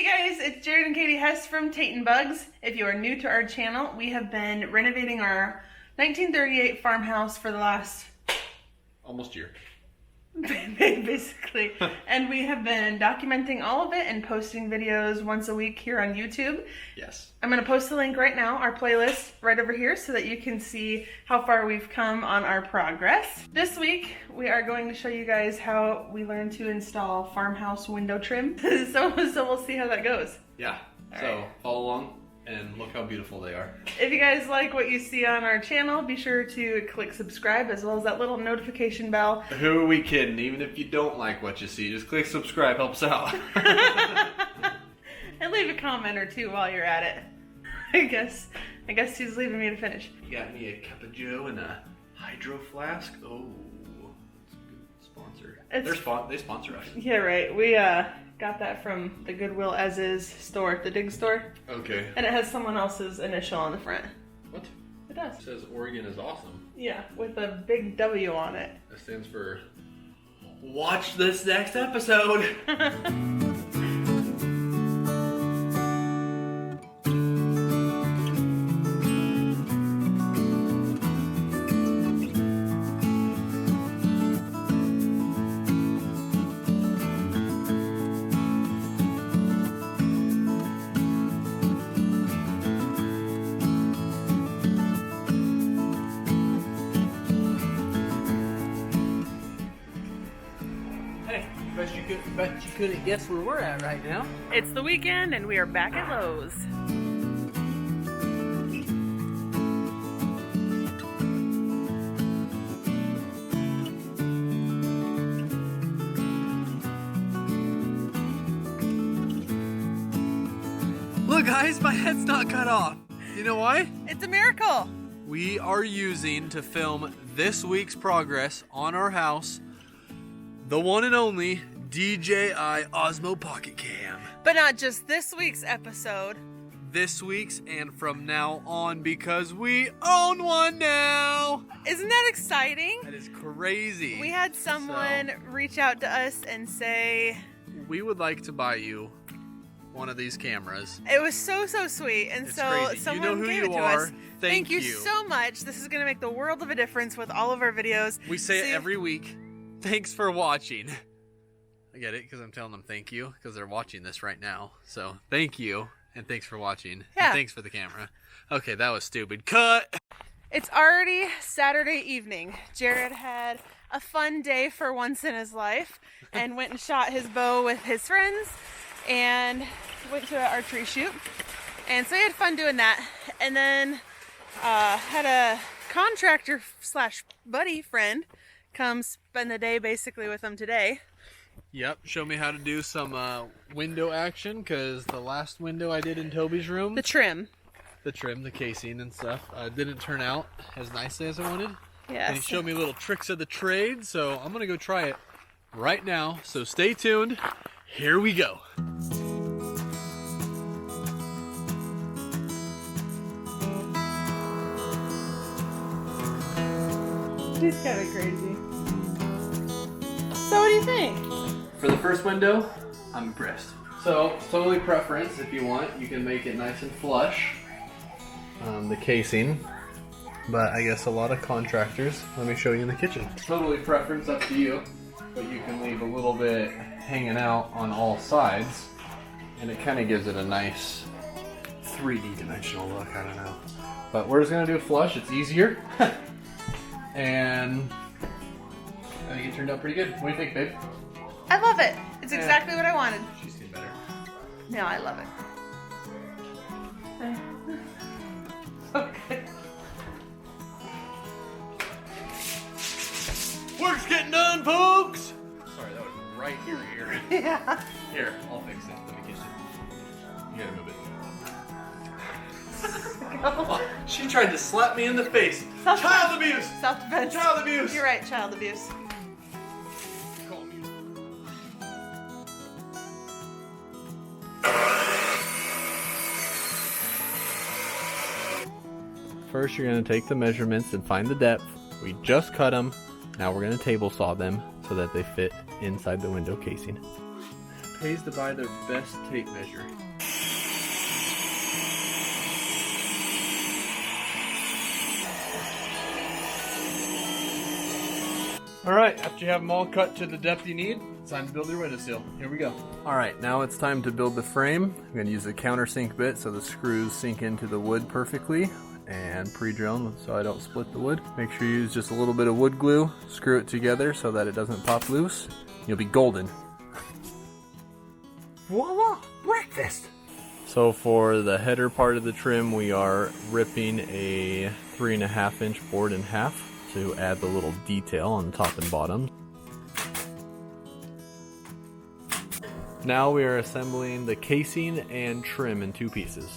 Hey guys, it's Jarrod and Katie Hess from Tate&Bugs. If you are new to our channel, we have been renovating our 1938 farmhouse for the last... almost year. Basically. And we have been documenting all of it and posting videos once a week here on YouTube. Yes. I'm going to post the link right now, our playlist right over here, so that you can see how far we've come on our progress. This week, we are going to show you guys how we learned to install farmhouse window trim. so we'll see how that goes. Yeah. All So right. follow along and look how beautiful they are. If you guys like what you see on our channel, be sure to click subscribe as well as that little notification bell. Who are we kidding? Even if you don't like what you see, just click subscribe, helps out. And leave a comment or two while you're at it. I guess he's leaving me to finish. You got me a cup of joe and a hydro flask. Oh, that's a good sponsor. They sponsor us. Yeah, right. We got that from the Goodwill As Is store, the Dig store. Okay. And it has someone else's initial on the front. What? It does. It says Oregon is awesome. Yeah, with a big W on it. That stands for watch this next episode. Bet you couldn't guess where we're at right now. It's the weekend and we are back at Lowe's. Look guys, my head's not cut off. You know why? It's a miracle. We are using to film this week's progress on our house the one and only DJI OSMO POCKET Cam. But not just this week's episode. This week's and from now on, because we own one now. Isn't that exciting? That is crazy. We had someone reach out to us and say... we would like to buy you one of these cameras. It was so sweet, and It's so crazy. someone You know who gave you it to are. us. Thank you so much. This is going to make the world of a difference with all of our videos. We say it every week. Thanks for watching. I get it, because I'm telling them thank you, because they're watching this right now. So, thank you, and thanks for watching. Yeah. And thanks for the camera. Okay, that was stupid. Cut! It's already Saturday evening. Jarrod had a fun day for once in his life and went and shot his bow with his friends and went to an archery shoot. And so he had fun doing that. And then had a contractor slash buddy friend come spend the day basically with him today. Yep, show me how to do some window action, because the last window I did in Toby's room, The trim. the trim, the casing and stuff, didn't turn out as nicely as I wanted. Yes. And he showed me little tricks of the trade, so I'm going to go try it right now. So stay tuned. Here we go. He's kind of crazy. So what do you think? For the first window, I'm impressed. So, totally preference. If you want, you can make it nice and flush. The casing. But I guess a lot of contractors, let me show you in the kitchen. Totally preference, up to you. But you can leave a little bit hanging out on all sides. And it kind of gives it a nice 3D dimensional look, I don't know. But we're just going to do a flush, it's easier. And I think it turned out pretty good. What do you think, babe? I love it. It's exactly what I wanted. She's getting better. No, I love it. Okay. Work's getting done, folks! Sorry, that was right in your ear. Yeah. Here, I'll fix it. Let me kiss it. You gotta move it. She tried to slap me in the face. Child abuse! Self-defense. Child abuse! You're right, child abuse. Call me. First, you're going to take the measurements and find the depth. We just cut them. Now we're going to table saw them so that they fit inside the window casing. pays to buy their best tape measure. Alright, after you have them all cut to the depth you need, it's time to build your windowsill. Here we go. Alright, now it's time to build the frame. I'm going to use a countersink bit so the screws sink into the wood perfectly, and pre-drill so I don't split the wood. Make sure you use just a little bit of wood glue, screw it together so that it doesn't pop loose. You'll be golden. Voila! Breakfast! So for the header part of the trim, we are ripping a 3.5 inch board in half to add the little detail on the top and bottom. Now we are assembling the casing and trim in 2 pieces.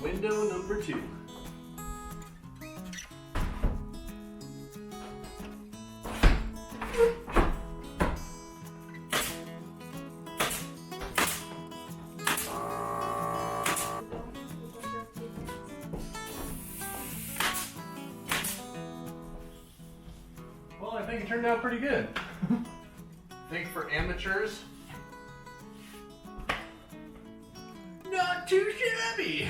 Window number 2. Well, I think it turned out pretty good. I think for amateurs, not too shabby.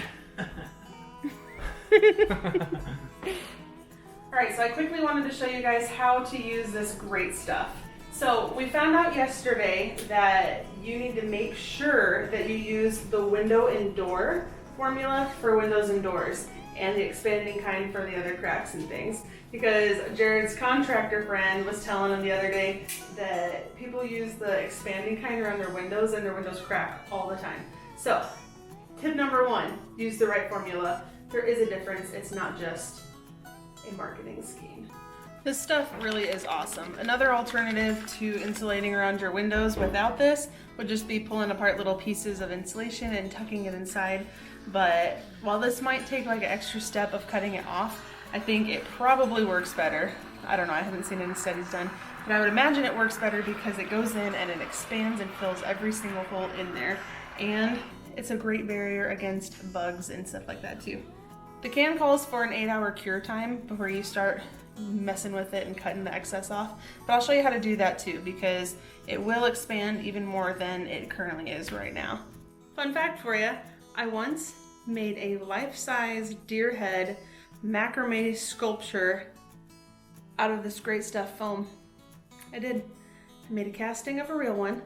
Alright, so I quickly wanted to show you guys how to use this great stuff. So we found out yesterday that you need to make sure that you use the window and door formula for windows and doors, and the expanding kind for the other cracks and things. Because Jarrod's contractor friend was telling him the other day that people use the expanding kind around their windows and their windows crack all the time. So, tip number 1, use the right formula. There is a difference, it's not just a marketing scheme. This stuff really is awesome. Another alternative to insulating around your windows without this would just be pulling apart little pieces of insulation and tucking it inside. But while this might take like an extra step of cutting it off, I think it probably works better. I don't know, I haven't seen any studies done, but I would imagine it works better because it goes in and it expands and fills every single hole in there. And it's a great barrier against bugs and stuff like that too. The can calls for an 8-hour cure time before you start messing with it and cutting the excess off, but I'll show you how to do that too because it will expand even more than it currently is right now. Fun fact for you, I once made a life-size deer head macrame sculpture out of this great stuff foam. I did. I made a casting of a real one,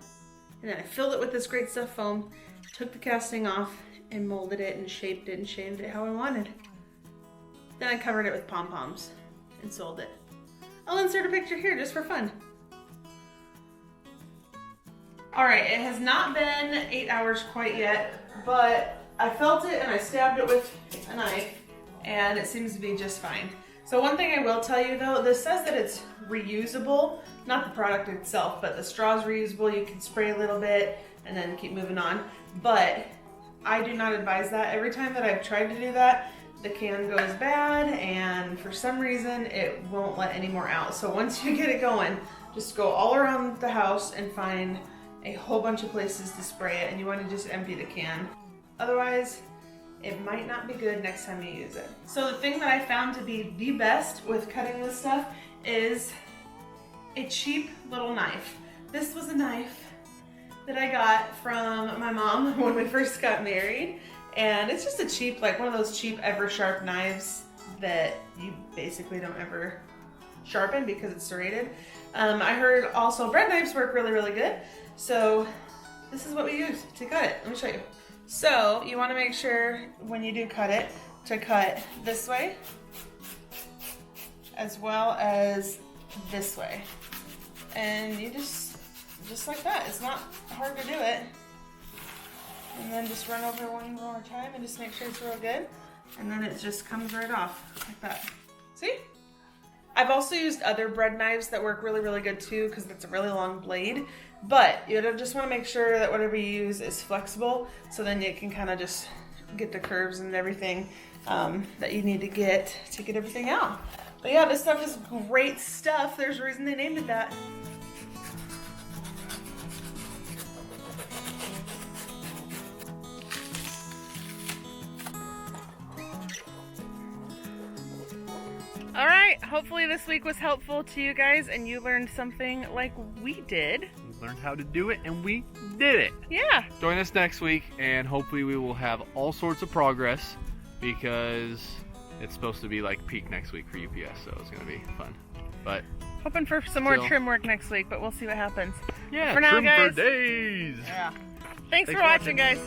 and then I filled it with this great stuff foam, took the casting off, and molded it and shaped it and shaded it how I wanted. Then I covered it with pom-poms and sold it. I'll insert a picture here just for fun. Alright, it has not been 8 hours quite yet, but I felt it and I stabbed it with a knife, and it seems to be just fine. So one thing I will tell you though, this says that it's reusable, not the product itself, but the straw's reusable. You can spray a little bit and then keep moving on, but I do not advise that. Every time that I've tried to do that, the can goes bad and for some reason it won't let any more out. So once you get it going, just go all around the house and find a whole bunch of places to spray it, and you want to just empty the can. Otherwise, it might not be good next time you use it. So the thing that I found to be the best with cutting this stuff is a cheap little knife. This was a knife that I got from my mom when we first got married. And it's just a cheap, like one of those cheap ever sharp knives that you basically don't ever sharpen because it's serrated. I heard also bread knives work really, really good. So this is what we use to cut it. Let me show you. So you want to make sure when you do cut it to cut this way as well as this way. And you just like that. It's not hard to do it. And then just run over one more time and just make sure it's real good. And then it just comes right off like that. See? I've also used other bread knives that work really, really good too because it's a really long blade. But you just want to make sure that whatever you use is flexible so then you can kind of just get the curves and everything that you need to get everything out. But yeah, this stuff is great stuff. There's a reason they named it that. All right, hopefully this week was helpful to you guys and you learned something like we did. We learned how to do it and we did it. Yeah. Join us next week and hopefully we will have all sorts of progress because it's supposed to be like peak next week for UPS, so it's going to be fun. But hoping for some more trim work next week, but we'll see what happens. yeah, for now, trim guys, for days. Yeah. Thanks for watching, guys.